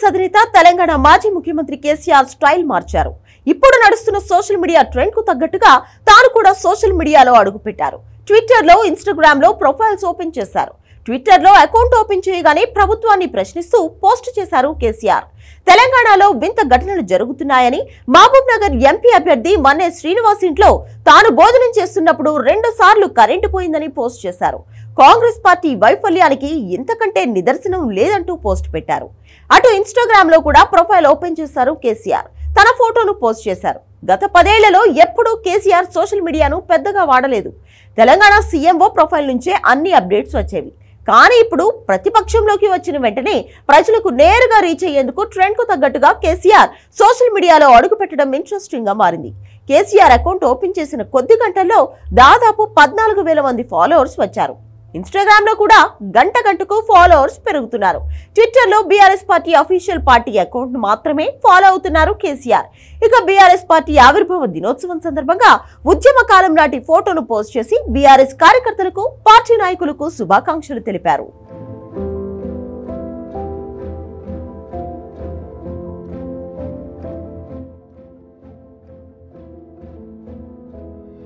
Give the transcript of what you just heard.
అధినేత తెలంగాణ మాజీ ముఖ్యమంత్రి కేసీఆర్ స్టైల్ మార్చారు. ఇప్పుడు నడుస్తున్న సోషల్ మీడియా ట్రెండ్ కు తగ్గట్టుగా తాను కూడా సోషల్ మీడియాలో అడుగుపెట్టారు. ట్విట్టర్ లో, ఇన్స్టాగ్రామ్ లో ప్రొఫైల్స్ ఓపెన్ చేశారు. ట్విట్టర్ లో అకౌంట్ ఓపెన్ చేయగానే ప్రభుత్వాన్ని ప్రశ్నిస్తూ పోస్ట్ చేశారు కేసీఆర్. తెలంగాణలో వింత ఘటనలు జరుగుతున్నాయని, మహబూబ్ నగర్ ఎంపీ అభ్యర్థి మన్నే శ్రీనివాస్ ఇంట్లో తాను భోజనం చేస్తున్నప్పుడు 2 సార్లు కరెంటు పోయిందని పోస్ట్ చేశారు. కాంగ్రెస్ పార్టీ వైఫల్యానికి ఇంతకంటే నిదర్శనం లేదంటూ పోస్ట్ పెట్టారు. అటు ఇన్స్టాగ్రామ్ లో కూడా ప్రొఫైల్ ఓపెన్ చేశారు కేసీఆర్. తన ఫోటోను పోస్ట్ చేశారు. గత 10 ఏళ్లలో ఎప్పుడూ కేసీఆర్ సోషల్ మీడియాను పెద్దగా వాడలేదు. తెలంగాణ సీఎంఓ ప్రొఫైల్ నుంచే అన్ని అప్డేట్స్ వచ్చేవి. కానీ ఇప్పుడు ప్రతిపక్షంలోకి వచ్చిన వెంటనే ప్రజలకు నేరుగా రీచ్ అయ్యేందుకు ట్రెండ్ కు తగ్గట్టుగా కేసీఆర్ సోషల్ మీడియాలో అడుగు పెట్టడం ఇంట్రెస్టింగ్ గా మారింది. కేసీఆర్ అకౌంట్ ఓపెన్ చేసిన కొద్ది గంటల్లో దాదాపు 14,000 మంది ఫాలోవర్స్ వచ్చారు. ఇన్స్టాగ్రామ్ లో కూడా గంటకు ఫాలోవర్స్ పెరుగుతున్నారు. ట్విట్టర్ లో BRS party official party account మాత్రమే ఫాలో అవుతున్నారు కేసీఆర్. ఇక బీఆర్ఎస్ పార్టీ ఆవిర్భావ దినోత్సవం సందర్భంగా ఉద్యమ కాలం నాటి ఫోటోను పోస్ట్ చేసి బీఆర్ఎస్ కార్యకర్తలకు, పార్టీ నాయకులకు శుభాకాంక్షలు తెలిపారు.